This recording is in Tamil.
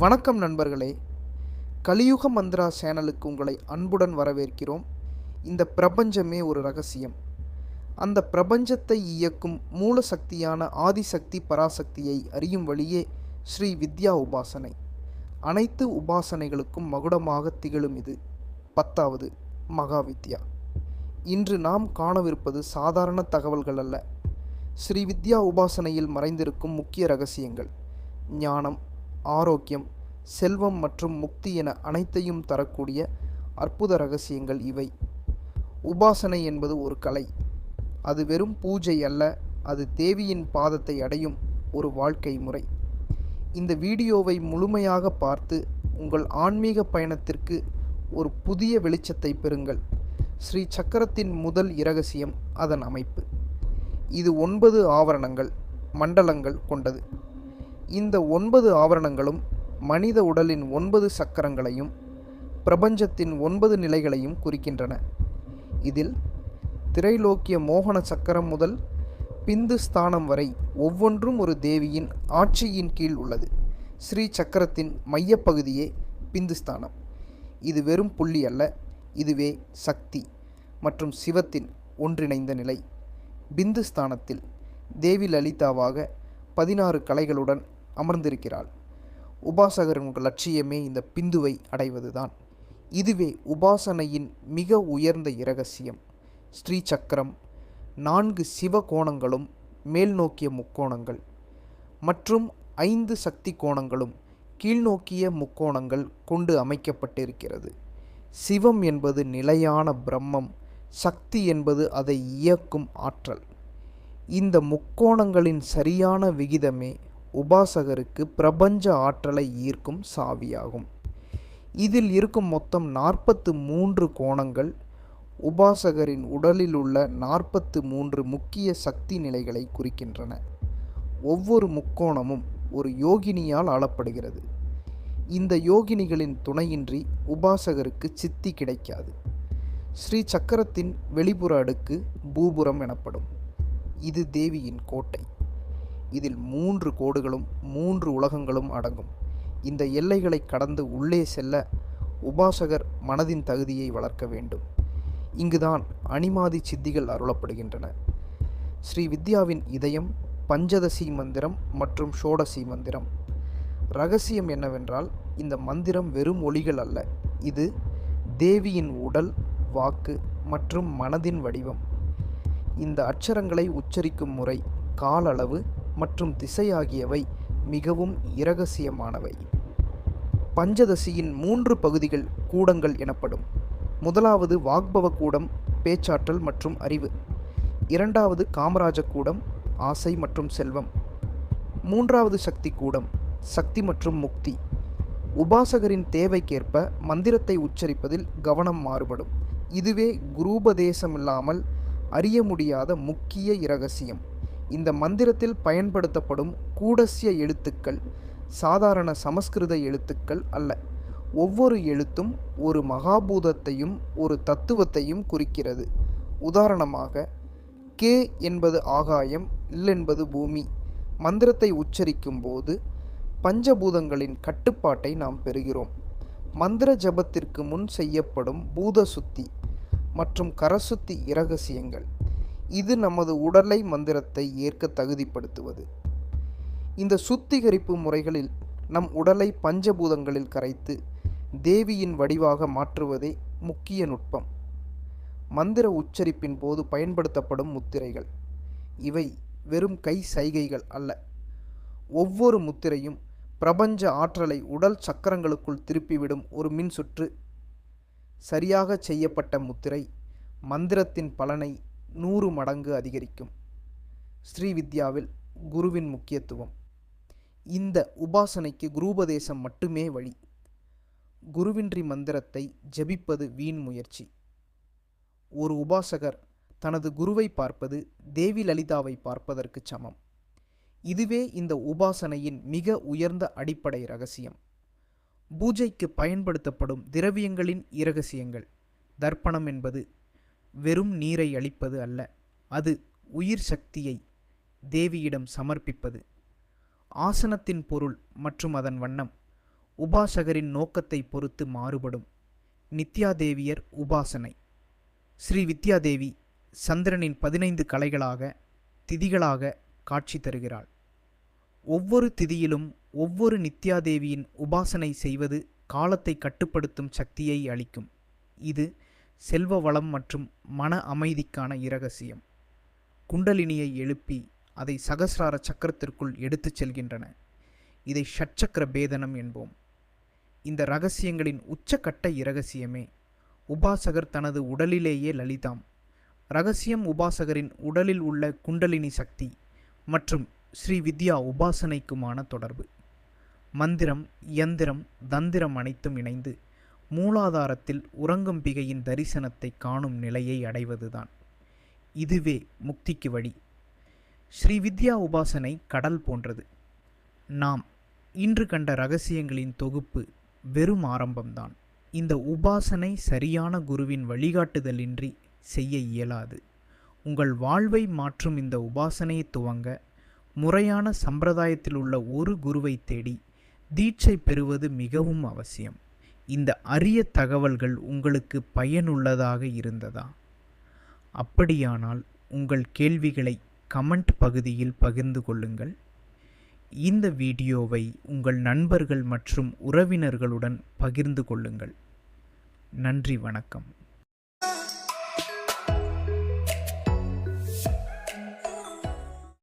வணக்கம் நண்பர்களே. கலியுக மந்த்ரா சேனலுக்கு உங்களை அன்புடன் வரவேற்கிறோம். இந்த பிரபஞ்சமே ஒரு ரகசியம். அந்த பிரபஞ்சத்தை இயக்கும் மூல சக்தியான ஆதிசக்தி பராசக்தியை அறியும் வழியே ஸ்ரீ வித்யா உபாசனை. அனைத்து உபாசனைகளுக்கும் மகுடமாக திகழும் இது 10வது மகாவித்யா. இன்று நாம் காணவிருப்பது சாதாரண தகவல்கள் அல்ல. ஸ்ரீ வித்யா உபாசனையில் மறைந்திருக்கும் முக்கிய ரகசியங்கள், ஞானம், ஆரோக்கியம், செல்வம் மற்றும் முக்தி என அனைத்தையும் தரக்கூடிய அற்புத ரகசியங்கள் இவை. உபாசனை என்பது ஒரு கலை. அது வெறும் பூஜை அல்ல, அது தேவியின் பாதத்தை அடையும் ஒரு வாழ்க்கை முறை. இந்த வீடியோவை முழுமையாக பார்த்து உங்கள் ஆன்மீக பயணத்திற்கு ஒரு புதிய வெளிச்சத்தை பெறுங்கள். ஸ்ரீ சக்கரத்தின் முதல் இரகசியம் அதன் அமைப்பு. இது 9 ஆவரணங்கள், மண்டலங்கள் கொண்டது. இந்த 9 ஆவரணங்களும் மனித உடலின் 9 சக்கரங்களையும் பிரபஞ்சத்தின் 9 நிலைகளையும் குறிக்கின்றன. இதில் திரைலோக்கிய மோகன சக்கரம் முதல் பிந்து ஸ்தானம் வரை ஒவ்வொன்றும் ஒரு தேவியின் ஆட்சியின் கீழ் உள்ளது. ஸ்ரீ சக்கரத்தின் மையப்பகுதியே பிந்து ஸ்தானம். இது வெறும் புள்ளி அல்ல, இதுவே சக்தி மற்றும் சிவத்தின் ஒன்றிணைந்த நிலை. பிந்து ஸ்தானத்தில் தேவி லலிதாவாக 16 கலைகளுடன் அமர்ந்திருக்கிறாள். உபாசகரின் லட்சியமே இந்த பிந்துவை அடைவதுதான். இதுவே உபாசனையின் மிக உயர்ந்த இரகசியம். ஸ்ரீ சக்கரம் 4 சிவ கோணங்களும் மேல்நோக்கிய முக்கோணங்கள் மற்றும் 5 சக்தி கோணங்களும் கீழ்நோக்கிய முக்கோணங்கள் கொண்டு அமைக்கப்பட்டிருக்கிறது. சிவம் என்பது நிலையான பிரம்மம், சக்தி என்பது அதை இயக்கும் ஆற்றல். இந்த முக்கோணங்களின் சரியான விகிதமே உபாசகருக்கு பிரபஞ்ச ஆற்றலை ஈர்க்கும் சாவியாகும். இதில் இருக்கும் மொத்தம் 43 கோணங்கள் உபாசகரின் உடலில் உள்ள 43 முக்கிய சக்தி நிலைகளை குறிக்கின்றன. ஒவ்வொரு முக்கோணமும் ஒரு யோகினியால் ஆளப்படுகிறது. இந்த யோகினிகளின் துணையின்றி உபாசகருக்கு சித்தி கிடைக்காது. ஸ்ரீ சக்கரத்தின் வெளிப்புற அடுக்கு பூபுரம் எனப்படும். இது தேவியின் கோட்டை. இதில் 3 கோடுகளும் 3 உலகங்களும் அடங்கும். இந்த எல்லைகளை கடந்து உள்ளே செல்ல உபாசகர் மனதின் தகுதியை வளர்க்க வேண்டும். இங்குதான் அனிமாதி சித்திகள் அருளப்படுகின்றன. ஸ்ரீ வித்யாவின் இதயம் பஞ்சதசி மந்திரம் மற்றும் ஷோடசி மந்திரம். ரகசியம் என்னவென்றால், இந்த மந்திரம் வெறும் ஒலிகள் அல்ல, இது தேவியின் உடல், வாக்கு மற்றும் மனதின் வடிவம். இந்த அட்சரங்களை உச்சரிக்கும் முறை, கால அளவு மற்றும் திசை ஆகியவை மிகவும் இரகசியமானவை. பஞ்சதசியின் 3 பகுதிகள் கூடங்கள் எனப்படும். முதலாவது வாக்பவ கூடம், பேச்சாற்றல் மற்றும் அறிவு. இரண்டாவது காமராஜ கூடம், ஆசை மற்றும் செல்வம். மூன்றாவது சக்தி கூடம், சக்தி மற்றும் முக்தி. உபாசகரின் தேவைக்கேற்ப மந்திரத்தை உச்சரிப்பதில் கவனம் மாறுபடும். இதுவே குரூபதேசமில்லாமல் அறிய முடியாத முக்கிய இரகசியம். இந்த மந்திரத்தில் பயன்படுத்தப்படும் கூடஸ்ய எழுத்துக்கள் சாதாரண சமஸ்கிருத எழுத்துக்கள் அல்ல. ஒவ்வொரு எழுத்தும் ஒரு மகாபூதத்தையும் ஒரு தத்துவத்தையும் குறிக்கிறது. உதாரணமாக, கே என்பது ஆகாயம், இல் என்பது பூமி. மந்திரத்தை உச்சரிக்கும் போது பஞ்சபூதங்களின் கட்டுப்பாட்டை நாம் பெறுகிறோம். மந்திர ஜபத்திற்கு முன் செய்யப்படும் பூத சுத்தி மற்றும் கரசுத்தி இரகசியங்கள். இது நமது உடலை மந்திரத்தை ஏற்க தகுதிப்படுத்துவது. இந்த சுத்திகரிப்பு முறைகளில் நம் உடலை பஞ்சபூதங்களில் கரைத்து தேவியின் வடிவாக மாற்றுவதே முக்கிய நுட்பம். மந்திர உச்சரிப்பின் போது பயன்படுத்தப்படும் முத்திரைகள். இவை வெறும் கை சைகைகள் அல்ல. ஒவ்வொரு முத்திரையும் பிரபஞ்ச ஆற்றலை உடல் சக்கரங்களுக்குள் திருப்பிவிடும் ஒரு மின் சுற்று. சரியாக செய்யப்பட்ட முத்திரை மந்திரத்தின் பலனை 100 மடங்கு அதிகரிக்கும். ஸ்ரீ வித்யாவில் குருவின் முக்கியத்துவம். இந்த உபாசனைக்கு குரூபதேசம் மட்டுமே வழி. குருவின்றி மந்திரத்தை ஜபிப்பது வீண் முயற்சி. ஒரு உபாசகர் தனது குருவை பார்ப்பது தேவி லலிதாவை பார்ப்பதற்கு சமம். இதுவே இந்த உபாசனையின் மிக உயர்ந்த அடிப்படை ரகசியம். பூஜைக்கு பயன்படுத்தப்படும் திரவியங்களின் இரகசியங்கள். தர்ப்பணம் என்பது வெறும் நீரை அளிப்பது அல்ல, அது உயிர் சக்தியை தேவியிடம் சமர்ப்பிப்பது. ஆசனத்தின் பொருள் மற்றும் அதன் வண்ணம். உபாசகரின் நோக்கத்தை பொறுத்து மாறுபடும். நித்யாதேவியர் உபாசனை. ஸ்ரீ வித்யாதேவி சந்திரனின் 15 கலைகளாக திதிகளாக காட்சி தருகிறாள். ஒவ்வொரு திதியிலும் ஒவ்வொரு நித்யாதேவியின் உபாசனை செய்வது காலத்தை கட்டுப்படுத்தும் சக்தியை அளிக்கும். இது செல்வ வளம் மற்றும் மன அமைதிக்கான இரகசியம். குண்டலினியை எழுப்பி அதை சகசிரார சக்கரத்திற்குள் எடுத்துச் செல்கின்றன. இதை ஷட்சக்கர பேதனம் என்போம். இந்த இரகசியங்களின் உச்சக்கட்ட இரகசியமே உபாசகர் தனது உடலிலேயே லலிதாம். இரகசியம் உபாசகரின் உடலில் உள்ள குண்டலினி சக்தி மற்றும் ஸ்ரீ வித்யா உபாசனைக்குமான தொடர்பு. மந்திரம், யந்திரம், தந்திரம் அனைத்தும் இணைந்து மூலாதாரத்தில் உறங்கும் பிகையின் தரிசனத்தை காணும் நிலையை அடைவதுதான். இதுவே முக்திக்கு வழி. ஸ்ரீ வித்யா உபாசனை கடல் போன்றது. நாம் இன்று கண்ட இரகசியங்களின் தொகுப்பு வெறும் ஆரம்பம்தான். இந்த உபாசனை சரியான குருவின் வழிகாட்டுதலின்றி செய்ய இயலாது. உங்கள் வாழ்வை மாற்றும் இந்த உபாசனையை துவங்க முறையான சம்பிரதாயத்தில் உள்ள ஒரு குருவை தேடி தீட்சை பெறுவது மிகவும் அவசியம். இந்த அரிய தகவல்கள் உங்களுக்கு பயனுள்ளதாக இருந்ததா? அப்படியானால் உங்கள் கேள்விகளை கமெண்ட் பகுதியில் பகிர்ந்து கொள்ளுங்கள். இந்த வீடியோவை உங்கள் நண்பர்கள் மற்றும் உறவினர்களுடன் பகிர்ந்து கொள்ளுங்கள். நன்றி, வணக்கம்.